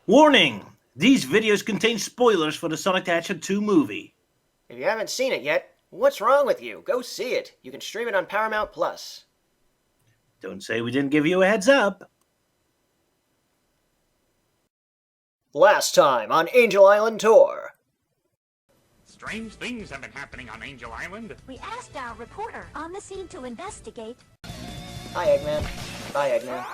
Warning! These videos contain spoilers for the Sonic the Hedgehog 2 movie. If you haven't seen it yet, what's wrong with you? Go see it. You can stream it on Paramount+. Don't say we didn't give you a heads up. Last time on Angel Island Tour. Strange things have been happening on Angel Island. We asked our reporter on the scene to investigate. Hi, Eggman. Bye, Eggman.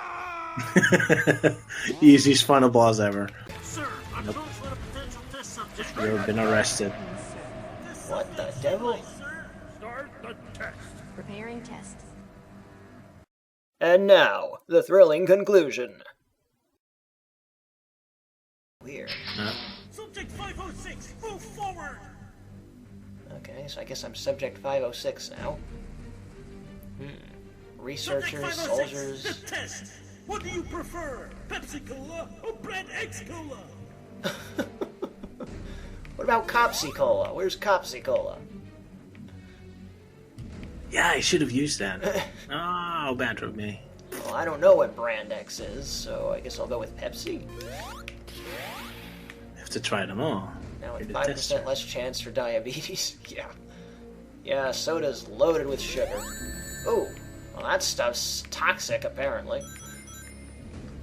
Easiest final boss ever. Sir, I'm Nope. told for a potential test subject. You've been arrested. What the devil? Start the test. Preparing tests. And now, the thrilling conclusion. Weird. Subject 506, move forward! Okay, so I guess I'm Subject 506 now. Researchers, Subject 506, soldiers... the test! What do you prefer? Pepsi Cola or Brand X Cola? What about Copsy Cola? Where's Copsy Cola? Yeah, I should have used that. Oh, bad of me. Well, I don't know what Brand X is, so I guess I'll go with Pepsi. Have to try them all. Now with You're the 5% tester. less chance for diabetes. Yeah. Yeah, soda's loaded with sugar. Ooh, well that stuff's toxic apparently.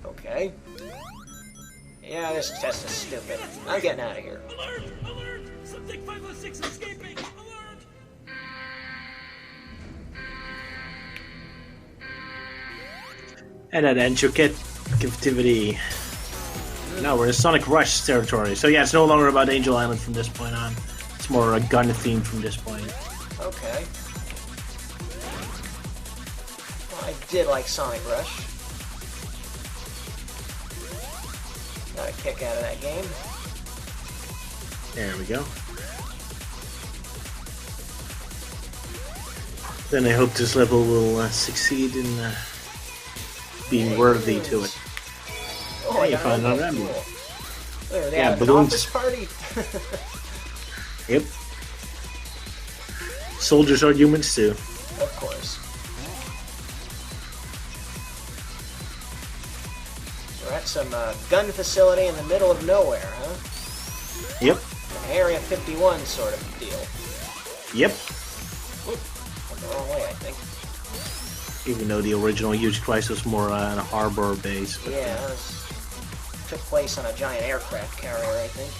Okay. Yeah, this test is stupid. I'm getting out of here. Alert! Alert! Subject 506 escaping! Alert! And that ends your captivity. Now we're in Sonic Rush territory. So yeah, it's no longer about Angel Island from this point on. It's more a gun theme from this point. Okay. Well, I did like Sonic Rush. Got a kick out of that game. There we go. Then I hope this level will succeed in being worthy to it. Oh, Hey, I you got found another another cool. emblem. Wait, are they Yeah, having an balloons. office party? Yep. Soldiers are humans too. Of course. We're at some gun facility in the middle of nowhere, huh? Yep. An Area 51 sort of deal. Yep. Went the wrong way, I think. Even though the original Huge Christ was more on a harbor base. But, Yeah, it took place on a giant aircraft carrier, I think.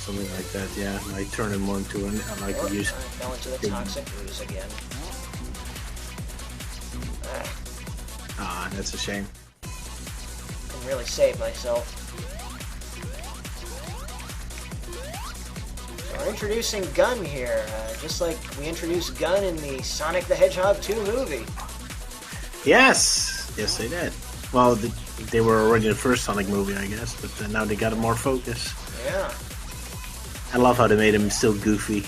something like that, yeah. I turned him into an I Oh, could use. I fell into the toxic ooze again. Ah, that's a shame. Couldn't really save myself. So we're introducing Gun here, just like we introduced Gun in the Sonic the Hedgehog 2 movie. Yes! Yes, they did. Well, they were already the first Sonic movie, I guess, but now they got a more focus. Yeah. I love how they made him still goofy.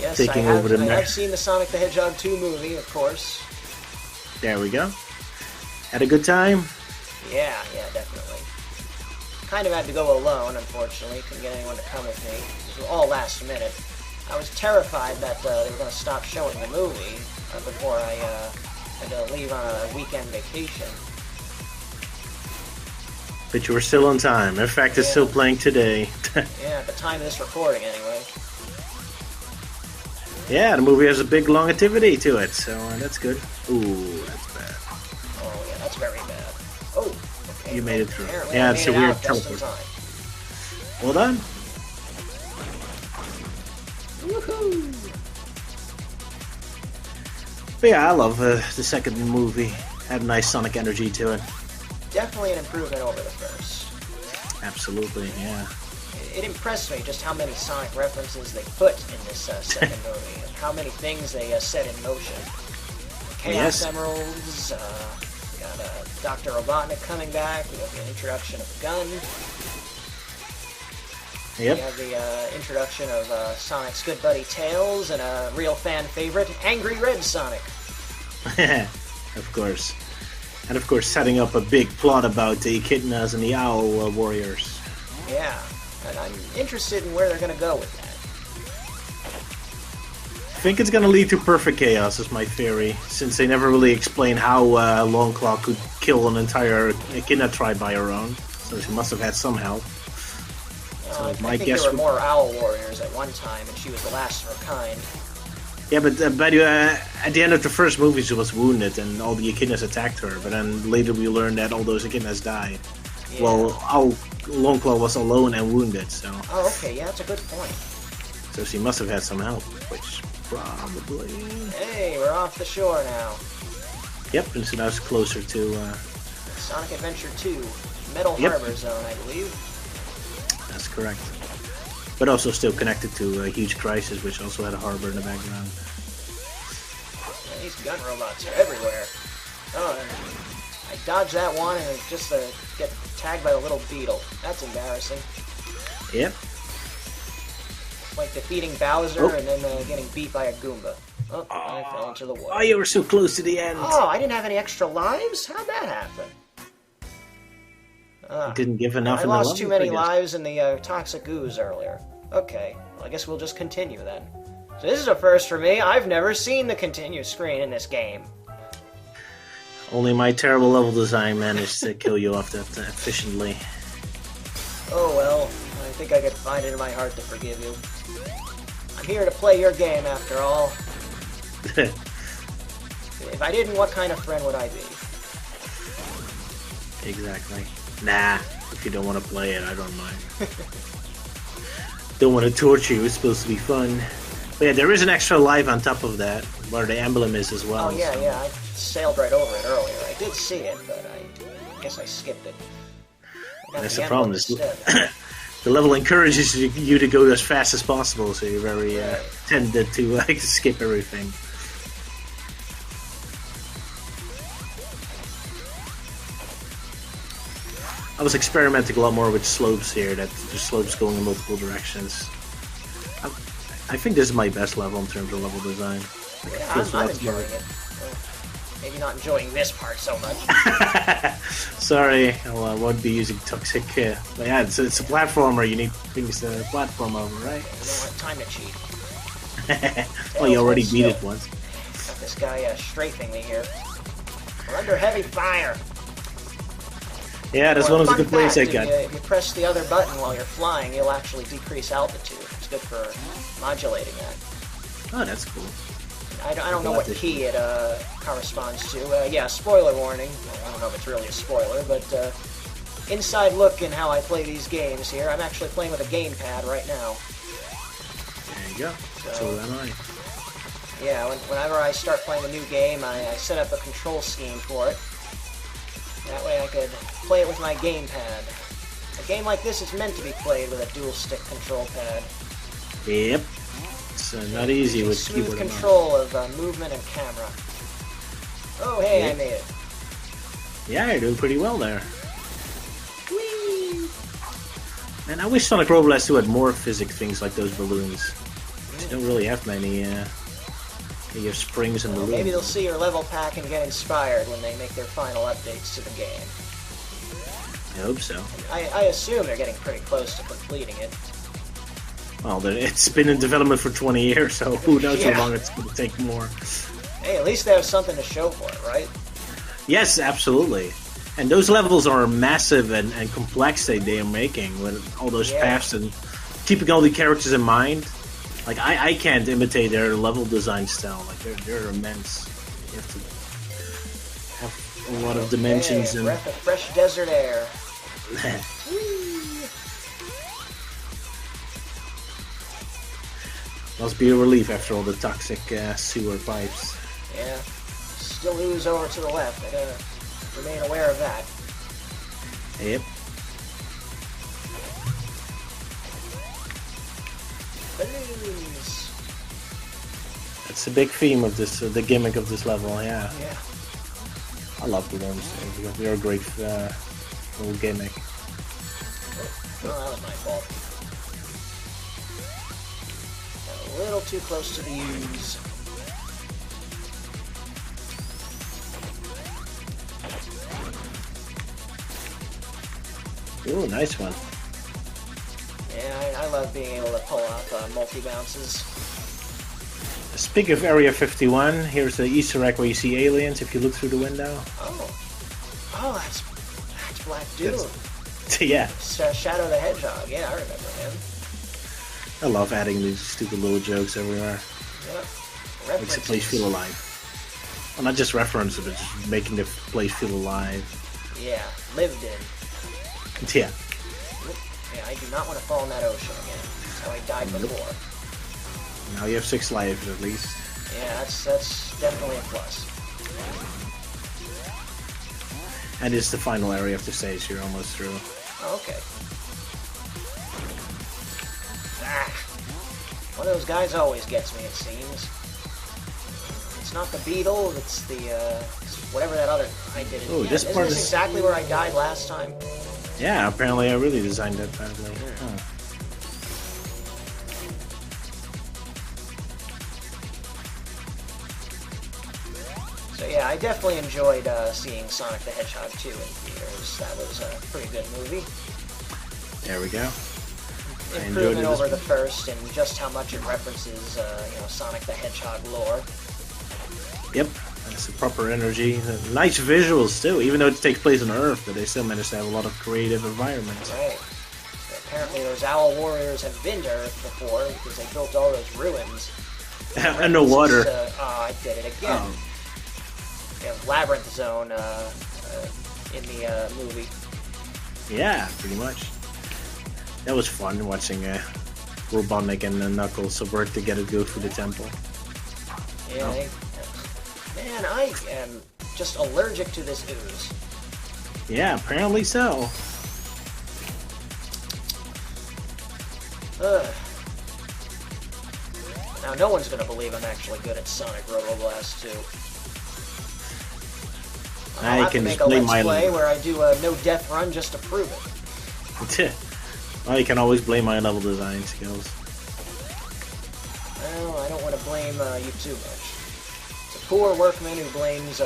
Yes, Taking I have, over the I neck. have seen the Sonic the Hedgehog 2 movie, of course. There we go. Had a good time? Yeah, definitely. Kind of had to go alone, unfortunately. Couldn't get anyone to come with me. This was all last minute. I was terrified that they were going to stop showing the movie before I had to leave on a weekend vacation. But you were still on time. In fact, it's still playing today. Yeah, at the time of this recording, anyway. Yeah, the movie has a big longevity to it, so that's good. Ooh, that's bad. Oh, yeah, that's very bad. Oh, okay. You made it through. Apparently Yeah, I it's made a it weird out just in teleport. time. Well done. Woohoo! But yeah, I love the second movie. Had a nice Sonic energy to it. Definitely an improvement over the first. Absolutely, yeah. It impressed me just how many Sonic references they put in this second movie, and how many things they set in motion. Chaos Yes. Emeralds, we got Dr. Robotnik coming back, we got the introduction of Gun, we Yep. have the introduction of Sonic's good buddy Tails, and a real fan favorite, Angry Red Sonic. Of course. And of course, setting up a big plot about the Echidnas and the Owl Warriors. Yeah, and I'm interested in where they're going to go with that. I think it's gonna lead to perfect chaos, is my theory, since they never really explain how Long Claw could kill an entire echidna tribe by her own, so she must have had some help. So I my think guess there were would- more owl warriors at one time, and she was the last of her kind. Yeah, but at the end of the first movie, she was wounded, and all the echidnas attacked her. But then later we learned that all those echidnas died. Yeah. Well, Longclaw was alone and wounded, so Okay, yeah, that's a good point. she must have had some help, which probably. Hey, we're off the shore now. Yep, and so now it's closer to. Sonic Adventure 2, Metal Yep. Harbor Zone, I believe. That's correct. But also still connected to a huge crisis, which also had a harbor in the background. Yeah, these gun robots are everywhere. Oh, and I dodged that one and just get tagged by the little beetle. That's embarrassing. Yep. Like defeating Bowser Oh. and then getting beat by a Goomba. Oh, I fell into the Oh, water. you were so close to the end. Oh, I didn't have any extra lives? How'd that happen? Didn't give enough. I in the lost level, too many I guess. lives in the toxic ooze earlier. Okay, well, I guess we'll just continue then. So this is a first for me. I've never seen the continue screen in this game. Only my terrible level design managed to kill you off that efficiently. Oh well, I think I could find it in my heart to forgive you. I'm here to play your game after all. If I didn't, what kind of friend would I be? Exactly. Nah, if you don't want to play it, I don't mind. Don't want to torture you, it's supposed to be fun. But yeah, there is an extra life on top of that, where the emblem is as well. Oh yeah, so- yeah, I sailed right over it earlier. I did see it, but I guess I skipped it. I got That's the the problem. emblem Is instead. the level encourages you to go as fast as possible, so you're very Right. tended to to skip everything. I was experimenting a lot more with slopes here, that the slopes going in multiple directions. I think this is my best level in terms of level design. Yeah, feels I'm lots more- enjoying it. Maybe not enjoying this part so much. Sorry, I won't be using toxic. But yeah, it's a platformer. You need things to platform over, right? We don't want time to cheat. Well, you already beat it Still. once. Got this guy strafing me here. We're under heavy fire. Yeah, that's one of the Fun complaints I fact, got. If you press the other button while you're flying, you'll actually decrease altitude. It's good for modulating that. Oh, that's cool. I don't know what key it corresponds to. Yeah, spoiler warning. Well, I don't know if it's really a spoiler, but inside look in how I play these games here. I'm actually playing with a gamepad right now. There you go. So am I. Yeah, whenever I start playing a new game, I set up a control scheme for it. That way I could play it with my gamepad. A game like this is meant to be played with a dual-stick control pad. Yep. It's not easy with Smooth keyboard and mouse. control of movement and camera. Oh, hey, I Yeah. made it. Yeah, you're doing pretty well there. And I wish Sonic Roboblast 2 had more physics things like those balloons. You don't really have many. You have springs and Well, balloons. maybe they'll see your level pack and get inspired when they make their final updates to the game. I hope so. I assume they're getting pretty close to completing it. Well, it's been in development for 20 years, so who knows Yeah. how long it's going to take more. Hey, at least they have something to show for it, right? Yes, absolutely. And those levels are massive and complex that they are making with all those Yeah. paths and keeping all the characters in mind. Like, I can't imitate their level design style. Like, they're immense. You have to have a lot of dimensions Hey, a and... breath of fresh desert air. Must be a relief after all the toxic sewer pipes. Yeah. Still ooze over to the left. I gotta remain aware of that. Yep. Balloons. That's a big theme of this, the gimmick of this level, yeah. Yeah. I love balloons. They're a great little gimmick. Oh, that was my fault. Got a little too close to the ooze. Ooh, nice one. Yeah, I love being able to pull off multi-bounces. Speaking of Area 51, here's the Easter egg where you see aliens if you look through the window. Oh. Oh, that's Black Doom. Yeah, Shadow the Hedgehog. Yeah, I remember him. I love adding these stupid little jokes everywhere. Yep. Makes the place feel alive. Well, not just reference it, but just making the place feel alive. Yeah, lived in. Yeah. Yeah, I do not want to fall in that ocean again. That's how I died before. Now you have 6 lives at least. Yeah, that's definitely a plus. And it's the final area of the stage. You're almost through. Oh, okay. Ah, one of those guys always gets me, it seems. It's not the beetle, it's the, whatever that other I did. Oh, this isn't part this is exactly where I died last time? Yeah, apparently I really designed that badly. Huh. So yeah, I definitely enjoyed seeing Sonic the Hedgehog 2 in theaters. That was a pretty good movie. There we go. Improvement over the first, and just how much it references, Sonic the Hedgehog lore. Yep, that's the proper energy. Nice visuals too, even though it takes place on Earth, but they still manage to have a lot of creative environments. Right. Apparently those Owl Warriors have been to Earth before, because they built all those ruins. And no water. I did it again. Oh. Yeah, Labyrinth Zone in the movie. Yeah, pretty much. That was fun watching Robotnik and Knuckles work together to go through the temple. Yeah, man, I am just allergic to this ooze. Yeah, apparently so. Ugh. Now, no one's gonna believe I'm actually good at Sonic Robo Blast 2. I'll have to make a Let's Play where I do a no-death run just to prove it. Well, you can always blame my level design skills. Well, I don't want to blame you too much. It's a poor workman who blames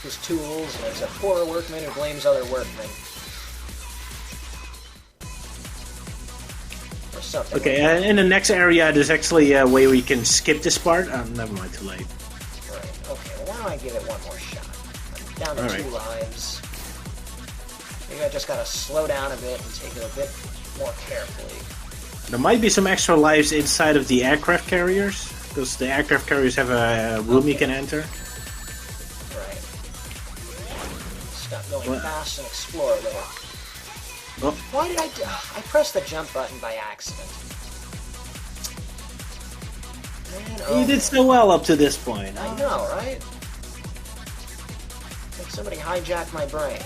his tools, and it's a poor workman who blames other workmen. Or something. Okay, in the next area, there's actually a way where you can skip this part. Never mind, too late. Right, okay, well, why don't I give it one more shot? I'm down to 2 lives. Maybe I just gotta slow down a bit and take it a bit more carefully. There might be some extra lives inside of the aircraft carriers, because the aircraft carriers have a room you can enter. Right. Stop going fast and explore there. Oh. Why did I pressed the jump button by accident. Man, You did so well up to this point. I know, right? Like somebody hijacked my brain.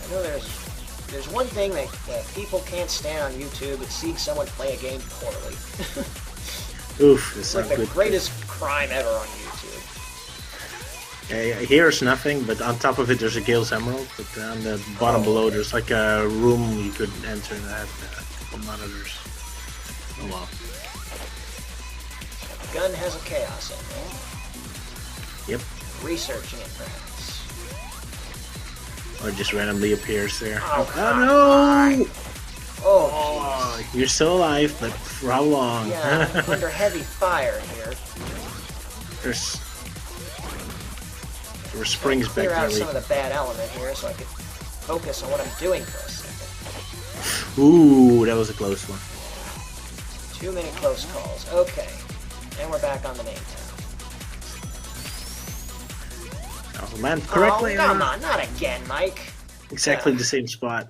I know there's one thing that people can't stand on YouTube. It's seeing someone play a game poorly. Oof, it's like not the good. greatest crime ever on YouTube. Here's nothing, but on top of it there's a Gale's Emerald, but on the bottom below there's like a room you could enter that had a couple monitors. Oh well. The gun has a chaos in it. Yep. Researching it, perhaps. Or just randomly appears there. Oh, no! Oh, you're still alive, but for how long? Yeah, I'm under heavy fire here. There's springs back clear there. out some of the bad element here so I can focus on what I'm doing for a second. Ooh, that was a close one. Too many close calls. Okay. And we're back on the main town. Oh, land correctly. Oh, come on, not again, Mike. Exactly the same spot.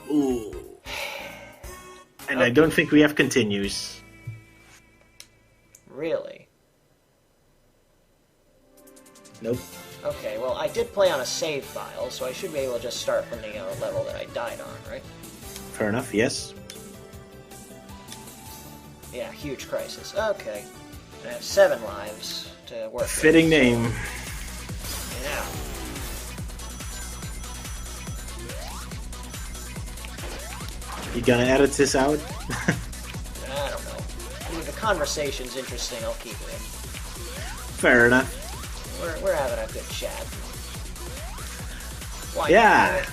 Ooh. And I don't think we have continues. Really? Nope. Okay, well, I did play on a save file, so I should be able to just start from the level that I died on, right? Fair enough, yes. Yeah, huge crisis. Okay. I have 7 lives to work with. Fitting name. Yeah. You gonna edit this out? I don't know. I mean, the conversation's interesting, I'll keep it in. Fair enough. We're having a good chat. Why Yeah. not?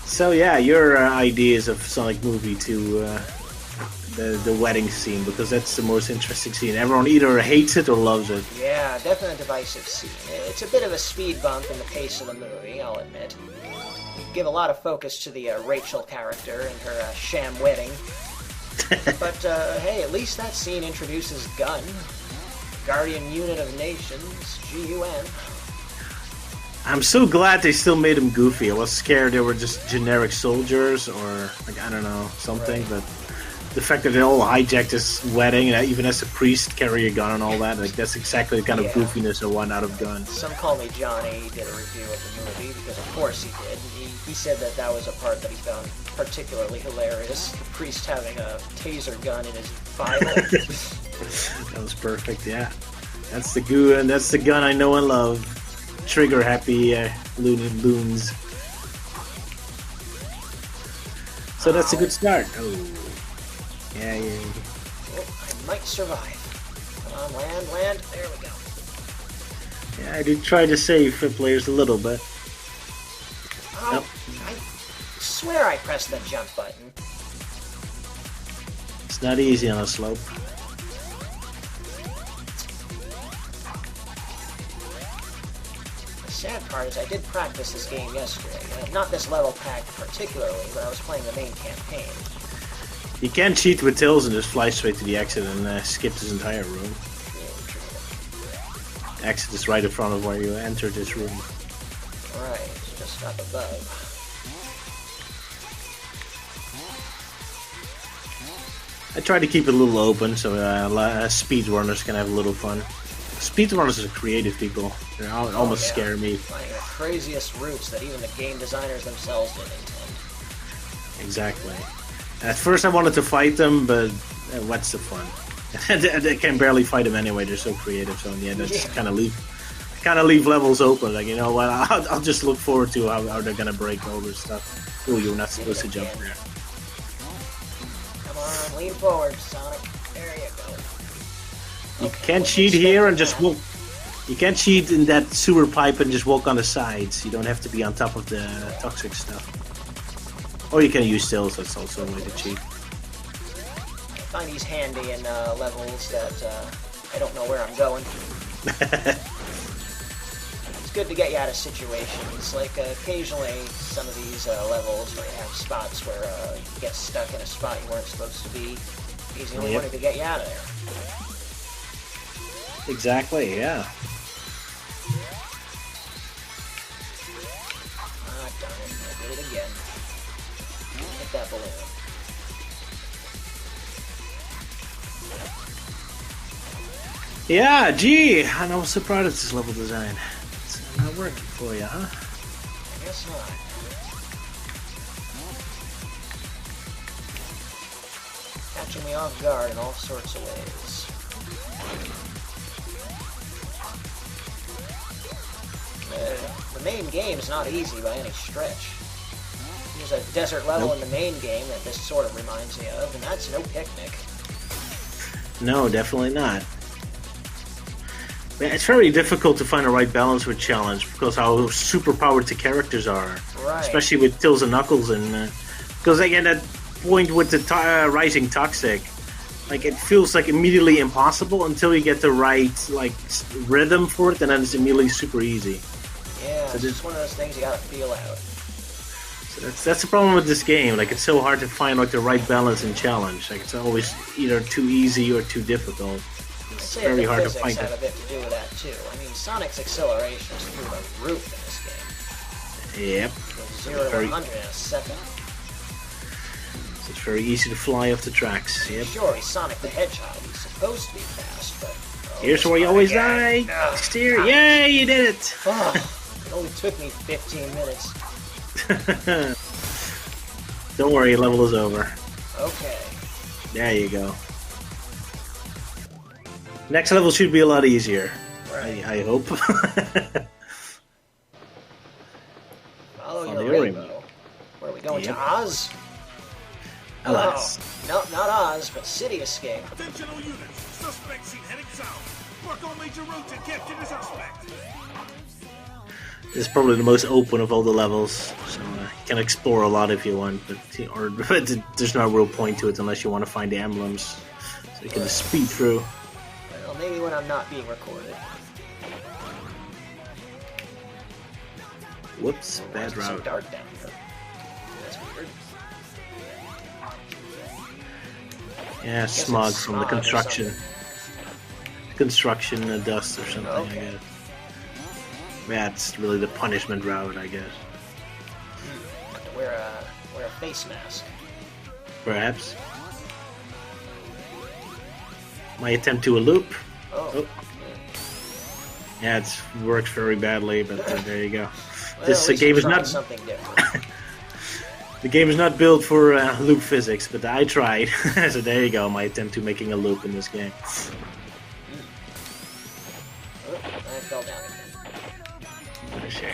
So yeah, your ideas of Sonic movie to the wedding scene, because that's the most interesting scene. Everyone either hates it or loves it. Yeah, definitely a divisive scene. It's a bit of a speed bump in the pace of the movie, I'll admit. Give a lot of focus to the Rachel character and her sham wedding. But, hey, at least that scene introduces G.U.N, Guardian Unit of Nations, G.U.N. I'm so glad they still made him goofy. I was scared they were just generic soldiers or, like, I don't know, something, Right. but the fact that they all hijacked this wedding, and even as a priest carry a gun and all that, like, that's exactly the kind of Yeah. goofiness I want out of G.U.N. Some Call Me Johnny did a review of the movie, because of course he did. He said that that was a part that he found particularly hilarious. The priest having a taser gun in his Bible. That was perfect, yeah. That's the G.U.N, that's the G.U.N I know and love. Trigger happy Looney Loons. So that's a good start. Oh. Yeah. Oh, I might survive. Come on, land. There we go. Yeah, I did try to save players a little bit. Oh, Nope. I swear I pressed the jump button. It's not easy on a slope. The sad part is I did practice this game yesterday. Not this level pack particularly, but I was playing the main campaign. You can cheat with Tills and just fly straight to the exit and skip this entire room. Yeah, true. Exit is right in front of where you enter this room. Right, just up above. I try to keep it a little open so speedrunners can have a little fun. Speedrunners are creative people. They almost scare me. Finding the craziest routes that even the game designers themselves didn't intend. Exactly. At first I wanted to fight them, but what's the fun? I can barely fight them anyway. They're so creative. So in the end, I just kind of leave levels open. Like, you know what? I'll just look forward to how they're gonna break all this stuff. Oh, you're not supposed to jump there. Come on, lean forward, Sonic. There you go. You Okay, can't what's cheat the here and step just now? walk. You can't cheat in that sewer pipe and just walk on the sides. You don't have to be on top of the toxic stuff. Or you can use Tills. That's also a way to cheat. I find these handy in levels that I don't know where I'm going. It's good to get you out of situations. Like occasionally, some of these levels where you have spots where you get stuck in a spot you weren't supposed to be. He's the only one who could get you out of there. Exactly. Yeah. Ah, darn it! I did it again. Hit that balloon. Yeah. Gee, I was so proud of this level design. It's not working for you, huh? I guess not. Catching me off guard in all sorts of ways. The main game is not easy by any stretch. There's a desert level in the main game that this sort of reminds me of, and that's no picnic. No, definitely not. It's very difficult to find the right balance with challenge because how superpowered the characters are, Right. especially with Tills and Knuckles, and because again that point with the rising toxic, like it feels like immediately impossible until you get the right rhythm for it, and then it's immediately super easy. Yeah, So it's this- just one of those things you gotta feel out. So that's the problem with this game. Like it's so hard to find the right balance and challenge. Like it's always either too easy or too difficult. I'd It's say very the hard to physics find have it. a bit to do with that too. I mean, Sonic's acceleration is through the roof in this game. Yep. From 0 to Very- 100 in a second. So it's very easy to fly off the tracks. Yep. Sure, he's Sonic the Hedgehog. He's supposed to be fast, but... oh, Here's this where you part always again. die. Ugh. Steer. Yay, you did it. Oh, it only took me 15 minutes. Don't worry, level is over. Okay. There you go. Next level should be a lot easier. Right. I hope. Follow Follow your your rainbow. Where are we going Yep. to Oz? Alas. No, not Oz, but City Escape. Attention all units. Suspect seen heading south. Mark all major routes and capture the suspect. This is probably the most open of all the levels. So, you can explore a lot if you want, but there's no real point to it unless you want to find the emblems. So you can just speed through. Well, maybe when I'm not being recorded. Whoops, bad It's so route. dark down here. That's weird. Yeah, Guess smog it's from the smog or construction. something. Construction dust or something, Okay. I guess. That's really the punishment route, I guess. Have to wear a face mask. Perhaps. My attempt to a loop. Oh. Yeah, it works very badly, but there you go. Well, This at least game you is tried not. something different. The game is not built for loop physics, but I tried. So there you go, my attempt to making a loop in this game. Oh, I fell down again. For sure.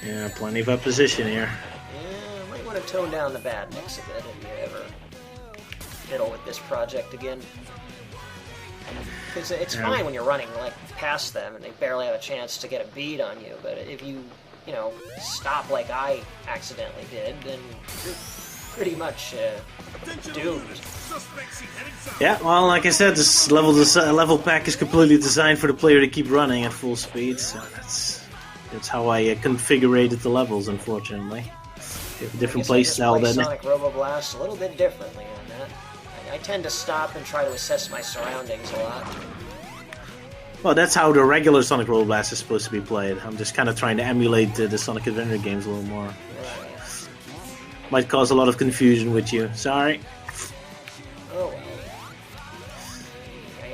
Yeah, plenty of opposition here. Yeah, might want to tone down the badniks a bit if you ever fiddle with this project again. Because it's Yeah. fine when you're running like past them and they barely have a chance to get a bead on you, but if you stop like I accidentally did, then you're pretty much doomed. Suspect seen heading south. Yeah, well, like I said, this level pack is completely designed for the player to keep running at full speed, so that's how I configured the levels, unfortunately. You have a different play style play than... Sonic Robo Blast a little bit differently than that. I tend to stop and try to assess my surroundings a lot. Well, that's how the regular Sonic Roll Blast is supposed to be played. I'm just kind of trying to emulate the Sonic Adventure games a little more. Right. Might cause a lot of confusion with you. Sorry. Oh well.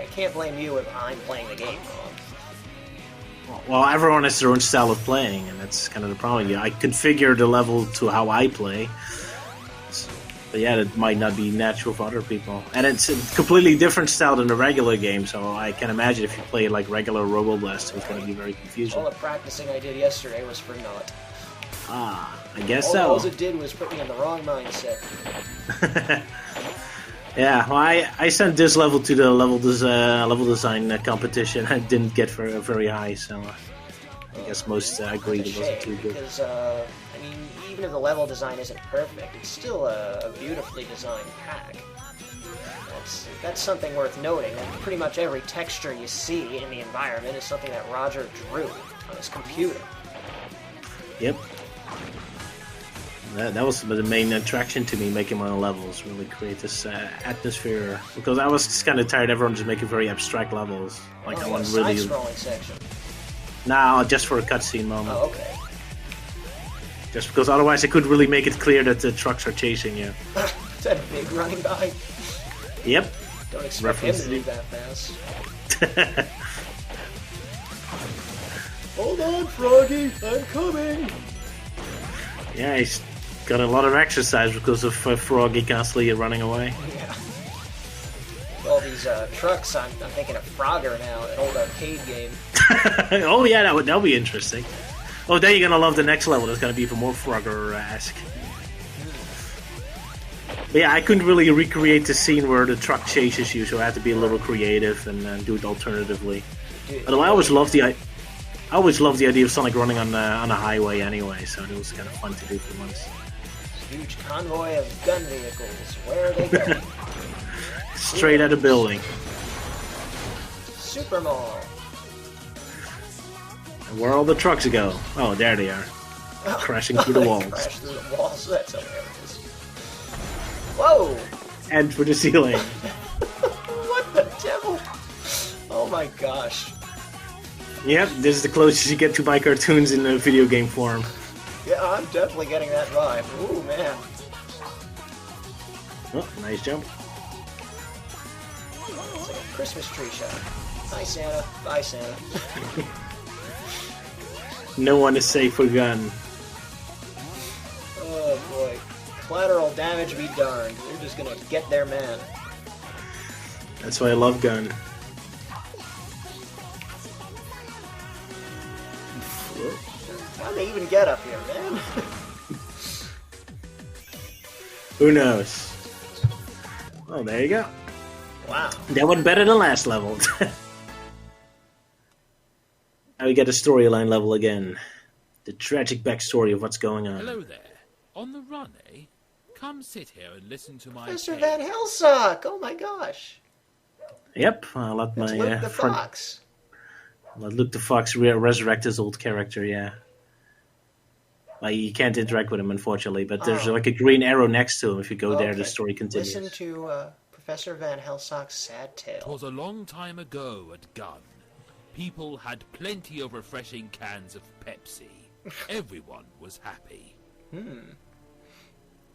I can't blame you if I'm playing the game wrong. Well, everyone has their own style of playing, and that's kind of the problem. Yeah, I configure the level to how I play. But yeah, that might not be natural for other people. And it's a completely different style than the regular game, so I can imagine if you play like regular Robo Blast, it's going to be very confusing. All the practicing I did yesterday was for naught. Ah, I guess All so. it did was put me in the wrong mindset. Yeah, well, I sent this level to the level design competition. I didn't get very high, so I guess most agreed It's it a wasn't shame, too good. because, I mean, even if the level design isn't perfect, it's still a beautifully designed pack. That's something worth noting. And pretty much every texture you see in the environment is something that Roger drew on his computer. Yep. That was the main attraction to me, making my own levels, really create this atmosphere. Because I was just kind of tired of everyone just making very abstract levels. Like I Oh, want a really... side-scrolling section. Nah, just for a cutscene moment. Oh, okay. Just because otherwise I could really make it clear that the trucks are chasing you. Is that a big running guy? Yep. Don't expect him Reference to move that fast. Hold on, Froggy, I'm coming! Yeah, he's got a lot of exercise because of Froggy constantly running away. Yeah. All these trucks, I'm thinking of Frogger now, that old arcade game. Oh yeah, that'll be interesting. Oh, then you're gonna love the next level. That's gonna be even more Frogger-esque. But yeah, I couldn't really recreate the scene where the truck chases you, so I had to be a little creative and do it alternatively. Although I always loved the idea of Sonic running on a highway anyway, so it was kind of fun to do for once. Huge convoy of gun vehicles. Where are they going? Straight at a building. Super Mall. And where all the trucks go? Oh, there they are. Crashing through the They walls. Crash through the walls. That's hilarious. Whoa! And for the ceiling. What the devil? Oh my gosh. Yep, this is the closest you get to my cartoons in the video game form. Yeah, I'm definitely getting that vibe. Ooh, man. Oh, nice jump. It's like a Christmas tree shot. Hi, Santa. Bye, Santa. No one is safe for gun. Oh, boy. Collateral damage be darned. They're just gonna get their man. That's why I love gun. How'd they even get up here, man? Who knows? Oh, there you go. Wow. That one better than last level. Now we get a storyline level again. The tragic backstory of what's going on. Hello there. On the run, eh? Come sit here and listen to my Professor tale. Van Helsing! Oh my gosh. Yep, I'll let That's my Luke the friend, Fox. let Luke the Fox resurrect his old character. Yeah, like you can't interact with him unfortunately, but there's like a green arrow next to him. If you go there, the story continues. Listen to Professor Van Helsing's sad tale. 'Twas a long time ago at G.U.N. People had plenty of refreshing cans of Pepsi. Everyone was happy.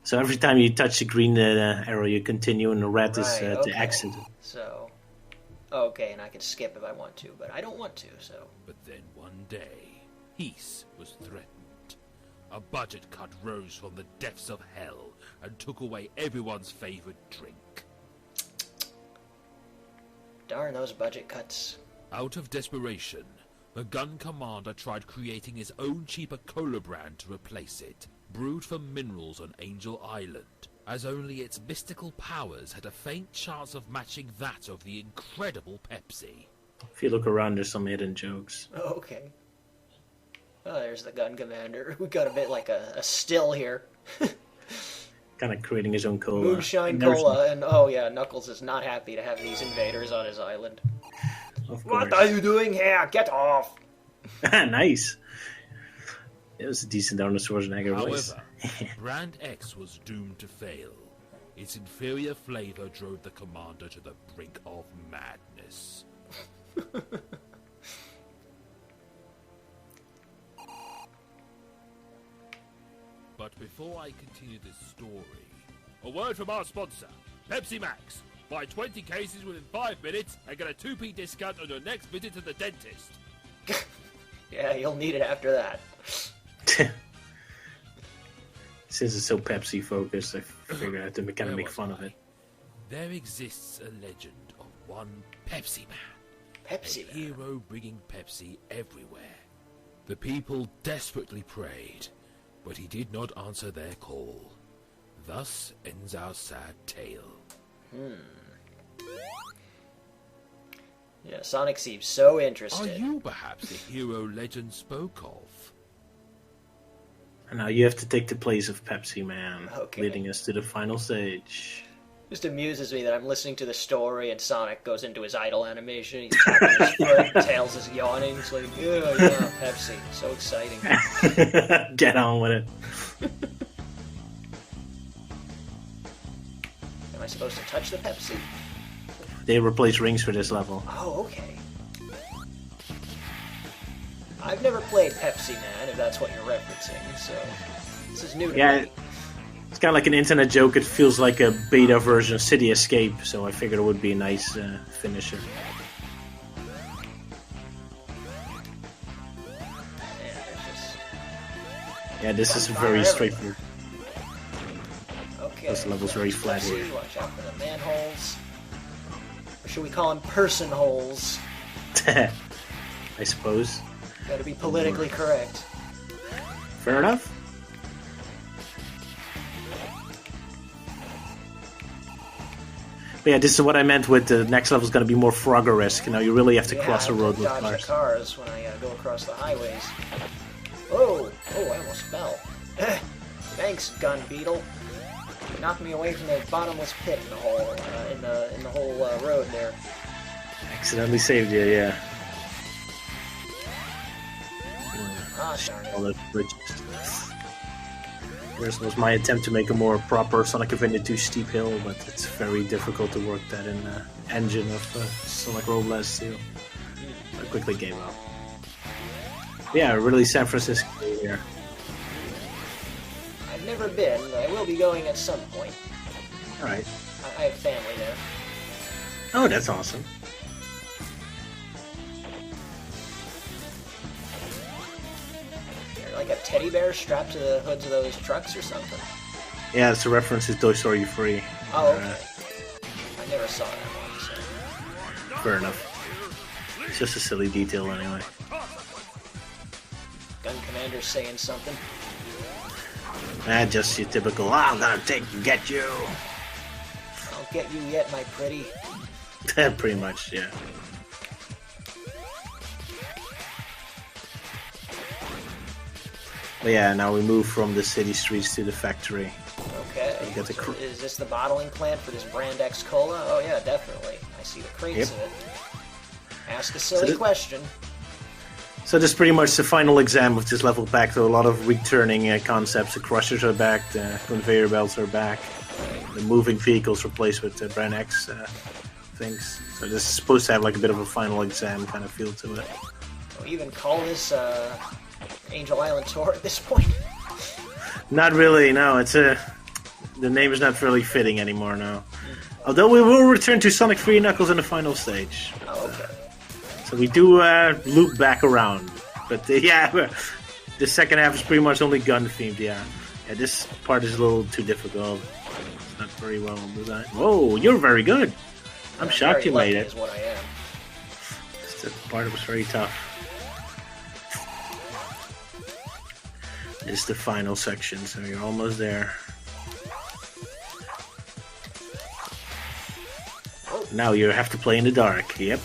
So every time you touch the green arrow, you continue, and the red is Right, the exit. So, okay, and I can skip if I want to, but I don't want to, so. But then one day, peace was threatened. A budget cut rose from the depths of hell and took away everyone's favorite drink. Darn those budget cuts. Out of desperation, the gun commander tried creating his own cheaper cola brand to replace it, brewed from minerals on Angel Island, as only its mystical powers had a faint chance of matching that of the incredible Pepsi. If you look around, there's some hidden jokes. Okay. Oh, there's the gun commander. We got a bit like a still here. Kind of creating his own cola. Moonshine Cola, and oh yeah, Knuckles is not happy to have these invaders on his island. Of course. What are you doing here? Get off! Nice. It was a decent Arnold Schwarzenegger voice. However, Brand X was doomed to fail. Its inferior flavor drove the commander to the brink of madness. But before I continue this story, a word from our sponsor, Pepsi Max. Buy 20 cases within 5 minutes and get a 2p discount on your next visit to the dentist. Yeah, you'll need it after that. Since it's so Pepsi focused, I figured I had to kind of Where make was fun of I? it. There exists a legend of one Pepsi Man. Pepsi A Man. hero bringing Pepsi everywhere. The people desperately prayed, but he did not answer their call. Thus ends our sad tale. Yeah, Sonic seems so Are interested. you perhaps the hero legend spoke of? And now you have to take the place of Pepsi Man, Okay. leading us to the final stage. Just amuses me that I'm listening to the story and Sonic goes into his idle animation. He's tapping his foot, Tails is yawning. It's like, yeah, Pepsi. So exciting. Get on with it. Am I supposed to touch the Pepsi? They replace rings for this level. Oh, okay. I've never played Pepsi Man, if that's what you're referencing, so this is new to Yeah, me. it's kind of like an internet joke. It feels like a beta version of City Escape, so I figured it would be a nice finisher. Yeah, there's just... Yeah, this is Fire very everywhere. straightforward. Okay. This level's very flat Pepsi, here. watch out for the manholes. Or should we call them person holes? I suppose. Gotta be politically correct. Fair enough. But yeah, this is what I meant with the next level is going to be more Frogger-esque. You know, you really have to cross the I have road to with dodge cars. the cars when I go across the highways. Oh, I almost fell. Thanks, Gun Beetle. You knocked me away from the bottomless pit in the hole, in the whole road there. Accidentally saved you, yeah. Ah, darn All it. those bridges. This was my attempt to make a more proper Sonic Adventure 2 steep hill, but it's very difficult to work that in the engine of Sonic Robles Steel. So I quickly gave up. Yeah, really San Francisco here. I've never been, but I will be going at some point. Alright. I have family there. Oh, that's awesome. They're like a teddy bear strapped to the hoods of those trucks or something. Yeah, it's a reference to Toy Story 3. Oh, okay. I never saw that one, so... Fair enough. It's just a silly detail anyway. Gun Commander's saying something. Just your typical, I'm gonna get you. I'll get you yet, my pretty. Pretty much, yeah. But yeah, now we move from the city streets to the factory. Okay. You get the So is this the bottling plant for this brand X cola? Oh yeah, definitely. I see the crates of it. Ask a silly question. So this is pretty much the final exam of this level back. Though a lot of returning concepts. The crushers are back, the conveyor belts are back, the moving vehicles replaced with the brand X things. So this is supposed to have like a bit of a final exam kind of feel to it. We even call this Angel Island Tour at this point? Not really, no. It's the name is not really fitting anymore now. Although we will return to Sonic 3 Knuckles in the final stage. Oh, okay. So we do loop back around. But yeah, the second half is pretty much only gun themed, yeah. Yeah, this part is a little too difficult. It's not very well designed. Whoa, you're very good. I'm shocked you made it. Is what I am. The part was very tough. This is the final section, so you're almost there. Now you have to play in the dark. Yep.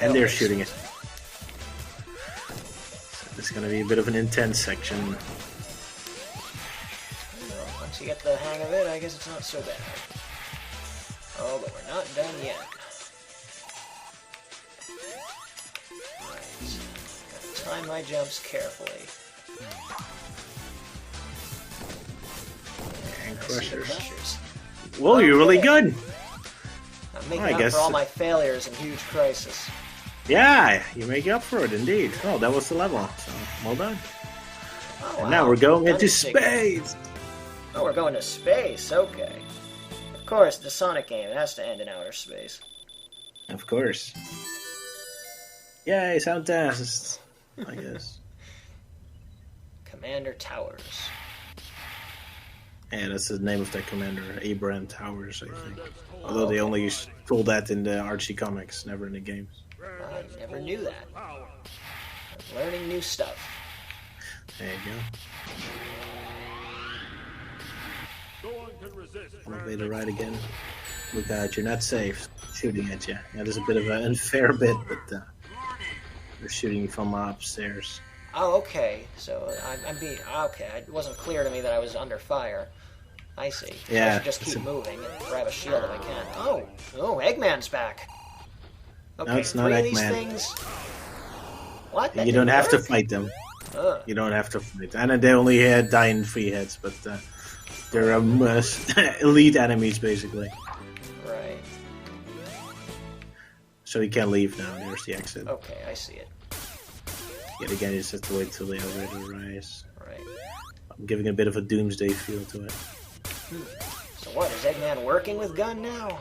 And they're shooting it. So it's going to be a bit of an intense section. Well, once you get the hang of it, I guess it's not so bad. Oh, but we're not done yet. Alright. Gotta time my jumps carefully. And crushers. Whoa, you're really good! I'm making up for all my failures in Huge Crisis. Yeah, you make up for it indeed. Oh, that was the level, so well done. Oh, and now we're going into space! Oh, we're going to space, okay. Of course, the Sonic game has to end in outer space. Of course. Yay, sound test, I guess. Commander Towers. Yeah, that's the name of that commander, Abraham Towers, I think. Although they only told that in the Archie comics, never in the games. I never knew that. I'm learning new stuff. There you go. Elevator ride again. Look out, you're not safe. Shooting at you. Yeah, there's a bit of an unfair bit, but they're shooting you from upstairs. Oh, okay. So I'm being okay. It wasn't clear to me that I was under fire. I see. Yeah. I should just keep moving and grab a shield if I can. Oh, Eggman's back. Okay, no, it's not Eggman. These things. What? You don't have to fight them. You don't have to fight. And they only die in 3 hits, but they're elite enemies basically. Right. So you can't leave now. There's the exit. Okay, I see it. Yet again, you just have to wait till the elevator rise. Right. I'm giving a bit of a doomsday feel to it. So what, is Eggman working with Gun now?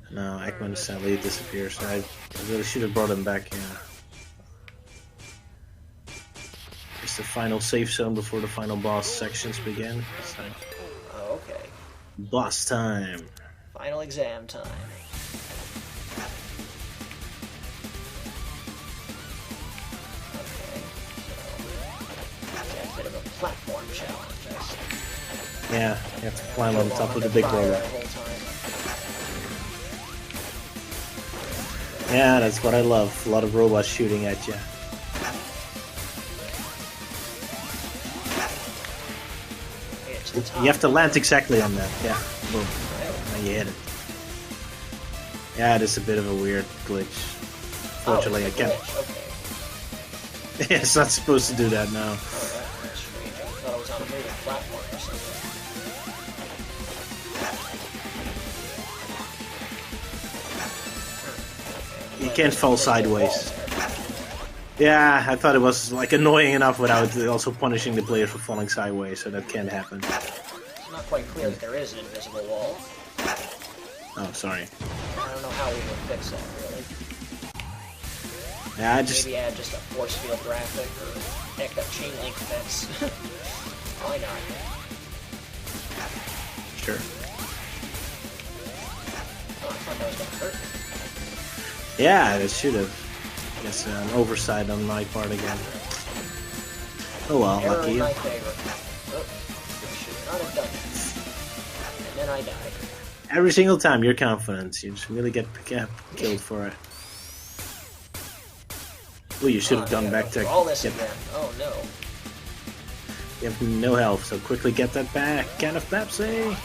No, Eggman sadly disappears. I really should have brought him back, yeah. It's the final safe zone before the final boss sections begin. So, Oh, okay. boss time. Final exam time. Okay, so a bit of a platform challenge, I see. Yeah, you have to climb on top of the big roller. Yeah, that's what I love. A lot of robots shooting at you. You have to land exactly on that. Yeah, boom. And you hit it. Yeah, it is a bit of a weird glitch. Fortunately, I can't. Okay. It's not supposed to do that now. Oh, that's strange. I thought it was on a moving platform or something. You can't fall sideways. Yeah, I thought it was like annoying enough without also punishing the player for falling sideways, so that can't happen. It's not quite clear that there is an invisible wall. Oh, sorry. I don't know how we would fix that, really. Yeah, I just... Maybe add just a force field graphic or heck, a chain link fence. Why not? Sure. Oh, I thought that was going to hurt me. Yeah, it should have. I guess an oversight on my part again. Oh well, Error lucky in you. my favor. Oh, I should not have done that. And then I died. Every single time you're confident, you just really get killed for it. Oh, you should have Oh, I gone gotta back go to... through all this Yep. again. Oh no. You have no health, so quickly get that back. Can of Pepsi.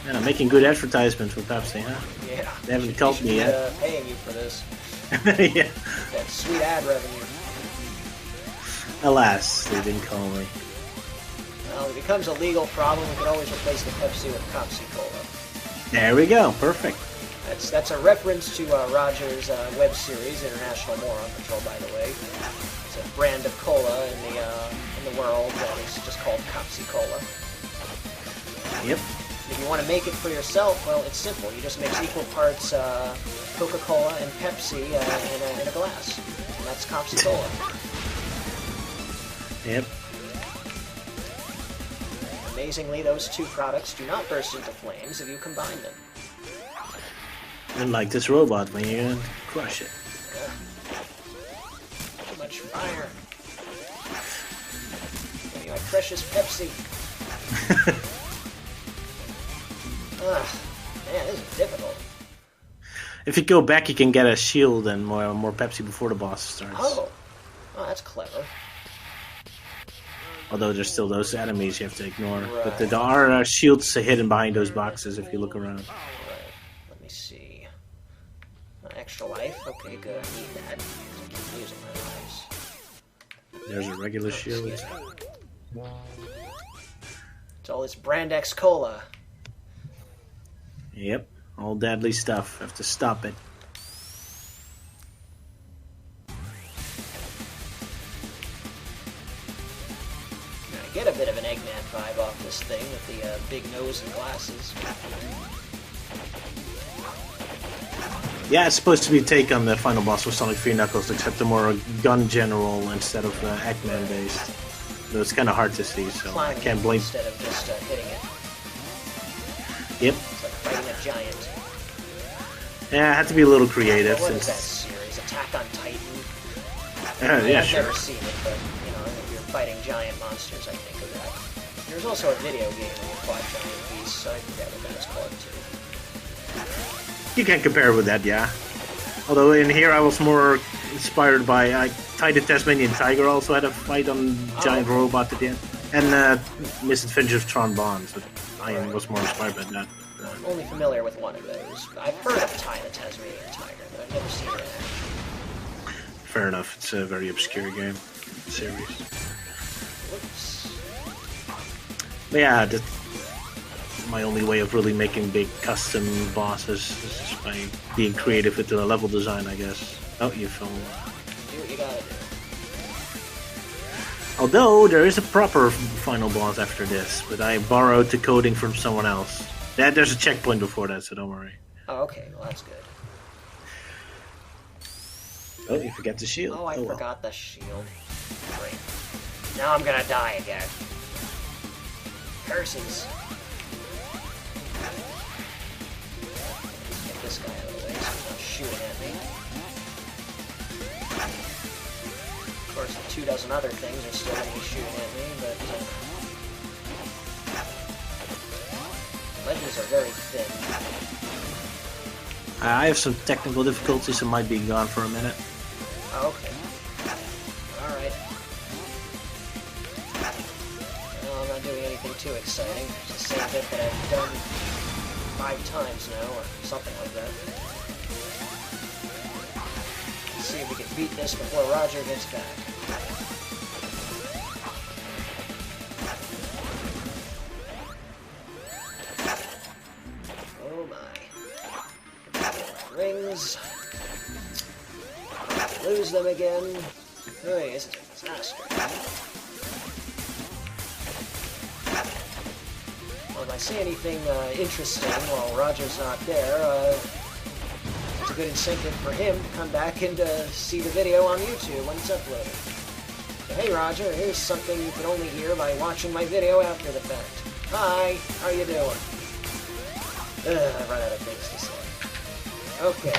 Man, I'm making good advertisement for Pepsi, huh? Yeah. They haven't called me yet. Paying you for this. Yeah. That sweet ad revenue. Alas, they didn't call me. Well, if it becomes a legal problem, we can always replace the Pepsi with Copsy Cola. There we go. Perfect. That's a reference to Roger's web series, International Moron Patrol, by the way. It's a brand of cola in the world that is just called Copsy Cola. Yep. If you want to make it for yourself, well, it's simple. You just mix equal parts Coca-Cola and Pepsi in a glass. And that's Copsy Cola. Yep. Amazingly, those two products do not burst into flames if you combine them. Unlike this robot, when you crush it. Too much fire. Give me my precious Pepsi. Man, this is difficult. If you go back, you can get a shield and more Pepsi before the boss starts. Oh, that's clever. Although there's still those enemies you have to ignore. Right. But there are shields hidden behind those boxes if you look around. Right. Let me see. Extra life. Okay, good. I need that. I keep using my lives. There's a regular shield. It's all this Brand X Cola. Yep. All deadly stuff. Have to stop it. I get a bit of an Eggman vibe off this thing with the big nose and glasses. Yeah, it's supposed to be a take on the final boss with Sonic 3 Knuckles, except a more gun general instead of Eggman based. Though it's kind of hard to see, so Climbing I can't blame. instead of just hitting it. Yep. It's like fighting a giant. Yeah, I had to be a little creative What is that since. series? Attack on Titan? Yeah, I've sure. never seen it, but if you're fighting giant monsters, I think of that. There's also a video game where you fought giant beasts, so I forget what that was called too. You can compare with that, yeah. Although in here I was more inspired by Titan Tasmanian Tiger also had a fight on giant robot at the end, and Misadventures of Tron Bonds. But I was more inspired by that. I'm only familiar with one of those. I've heard of the Tasmanian Tiger, but I've never seen it in action. Fair enough. It's a very obscure game series. Whoops. But yeah, that's my only way of really making big custom bosses is just by being creative with the level design, I guess. Oh, you fell. Do what you gotta do. Although there is a proper final boss after this, but I borrowed the coding from someone else. Yeah, there's a checkpoint before that, so don't worry. Oh, okay. Well, that's good. Oh, you forgot the shield. Oh, I well. forgot the shield. Great. Now I'm gonna die again. Curses. Get this guy out of the way so he's not shooting at me. Of course, the 2 dozen other things are still gonna be shooting at me, but ledges are very thin. I have some technical difficulties, so might be gone for a minute. Oh, okay. Alright. Well, I'm not doing anything too exciting. It's the same bit that I've done 5 times now, or something like that. Let's see if we can beat this before Roger gets back. Oh my. Rings. Lose them again. Hey, this is a disaster. Well, if I see anything interesting while Roger's not there, it's a good incentive for him to come back and see the video on YouTube when it's uploaded. So, hey Roger, here's something you can only hear by watching my video after the fact. Hi, how you doing? I run out of things to say. Okay.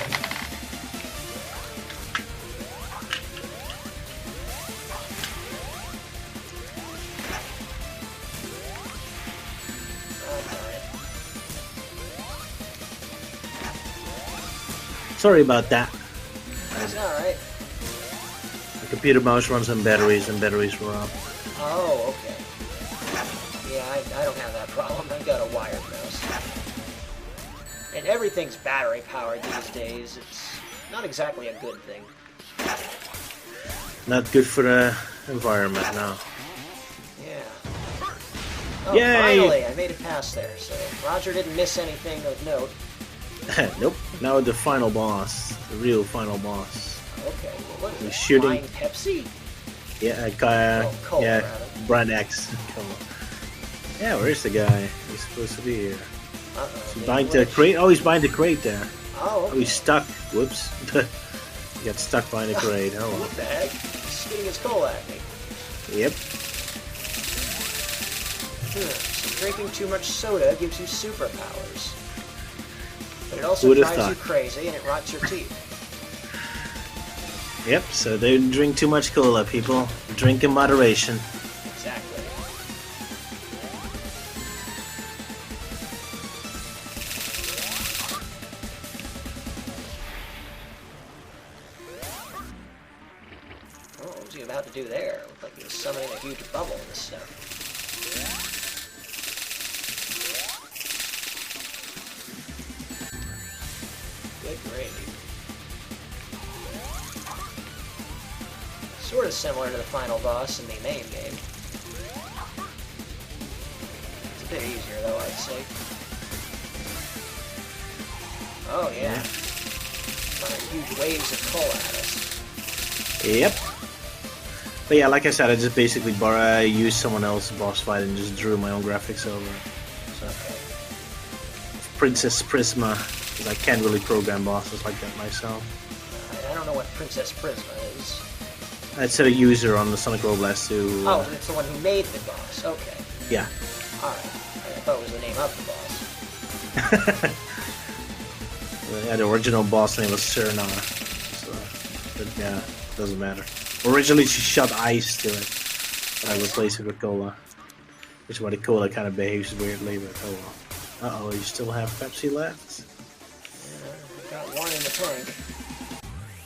Sorry about that. It's alright. I The computer mouse runs on batteries, and batteries were up. Oh, okay. Yeah, I don't have that problem. I've got a wired mouse. And everything's battery powered these days. It's not exactly a good thing. Not good for the environment, no. Yeah. Oh, Yay! finally, I made it past there. So Roger didn't miss anything of note. Nope. Now the final boss. The real final boss. Okay, well, what is He's it? shooting- Flying Pepsi? Yeah, Cola, yeah, rather. Brand X. Cola. Yeah, where's the guy? He's supposed to be here. Uh-oh. He's behind the crate. Oh, he's behind the crate there. Oh, Oh, okay. he's stuck. Whoops. He got stuck behind the crate. Oh, What well. the heck? He's spitting his cola at me. Yep. So drinking too much soda gives you superpowers. But it also Who would've drives you thought? crazy and it rots your teeth. Yep, so don't drink too much cola, people. Drink in moderation. Exactly. Oh, what was he about to do there? Looked like he was summoning a huge bubble and stuff. Good gravy. Sort of similar to the final boss in the main game. It's a bit easier though, I'd say. Oh yeah. Firing huge waves of cola at us. Yep. But yeah, like I said, I just basically used someone else's boss fight and just drew my own graphics over it. Okay. Princess Prisma, because I can't really program bosses like that myself. I don't know what Princess Prisma is. It's a user on the Sonic Roblast who... Oh, it's the one who made the boss. Okay. Yeah. Alright. I thought it was the name of the boss. Yeah, the original boss name was Serna. So, but yeah, doesn't matter. Originally she shot ice to it, but I replaced it with cola. Which is why the cola kind of behaves weirdly, but oh well. Uh-oh, you still have Pepsi left? Yeah, got one in the tank.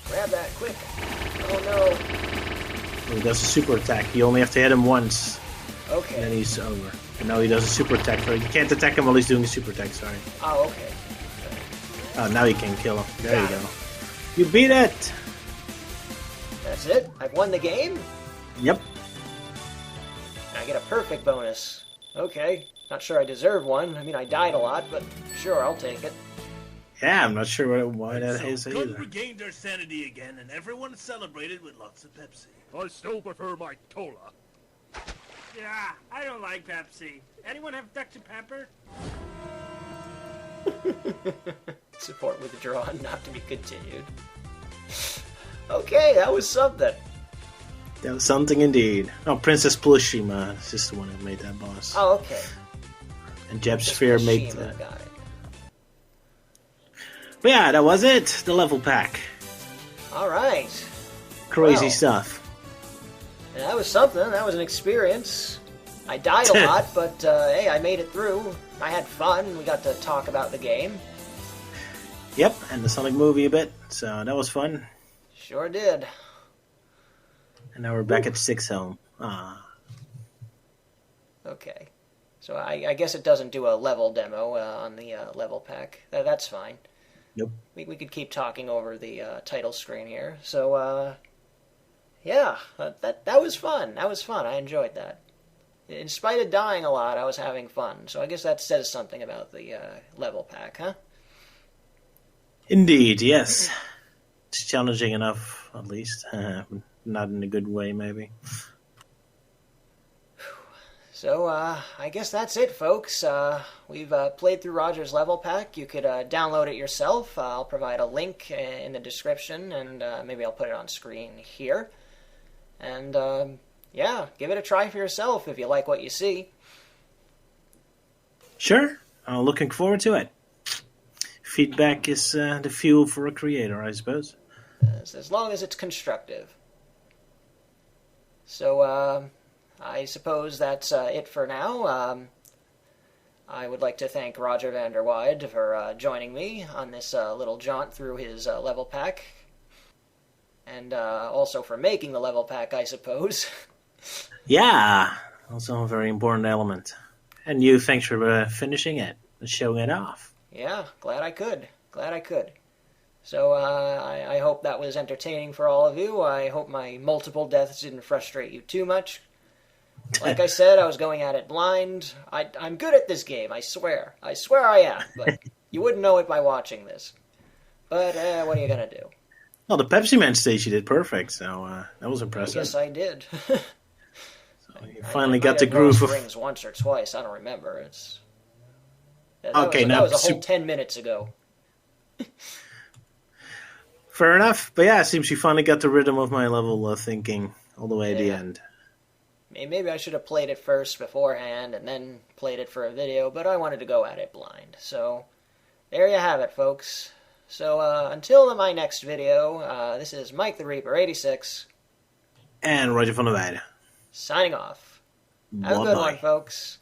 Grab that quick. Oh no. He does a super attack. You only have to hit him once, and then Okay. he's over. And now he does a super attack. You can't attack him while he's doing a super attack, sorry. Oh, okay. Oh, now you can kill him. There you Got go. it. You beat it! That's it? I've won the game? Yep. I get a perfect bonus. Okay. Not sure I deserve one. I mean, I died a lot, but sure, I'll take it. Yeah, I'm not sure why that So is Gun either. regained their sanity again, and everyone celebrated with lots of Pepsi. I still prefer my cola. Yeah, I don't like Pepsi. Anyone have Dr. Pepper? Support withdrawn, not to be continued. Okay, that was something. That was something indeed. Oh, Princess Plushima is just the one who made that boss. Oh, okay. And Jeb Sphere made Fukushima, got it. But yeah, that was it. The level pack. Alright. Crazy Wow. stuff. That was something. That was an experience. I died a lot, but hey, I made it through. I had fun. We got to talk about the game. Yep, and the Sonic movie a bit. So that was fun. Sure did. And now we're back at Six Helm. Ah. Okay. So I guess it doesn't do a level demo on the level pack. That's fine. Nope. We could keep talking over the title screen here. So, yeah, that was fun. That was fun. I enjoyed that. In spite of dying a lot, I was having fun. So I guess that says something about the level pack, huh? Indeed, yes. It's challenging enough, at least. Not in a good way, maybe. So, I guess that's it, folks. We've played through Roger's level pack. You could download it yourself. I'll provide a link in the description, and maybe I'll put it on screen here. And, yeah, give it a try for yourself if you like what you see. Sure. I'm looking forward to it. Feedback is the fuel for a creator, I suppose. As long as it's constructive. So, I suppose that's it for now. I would like to thank Roger van der Weide for joining me on this little jaunt through his level pack. And also for making the level pack, I suppose. Yeah, also a very important element. And you, thanks for finishing it and showing it off. Yeah, glad I could. So I hope that was entertaining for all of you. I hope my multiple deaths didn't frustrate you too much. Like I said, I was going at it blind. I'm good at this game, I swear. I swear I am, but you wouldn't know it by watching this. But what are you going to do? Well, the Pepsi Man stage you did perfect, so that was impressive. Yes, I did. You finally got the groove of rings once or twice. I don't remember. That was a whole 10 minutes ago. Fair enough, but yeah, it seems you finally got the rhythm of my level of thinking all the way at the end. Maybe I should have played it first beforehand and then played it for a video, but I wanted to go at it blind. So there you have it, folks. So until my next video, this is Mike the Reaper 86 and Roger van der Weide signing off. Have a good one, folks.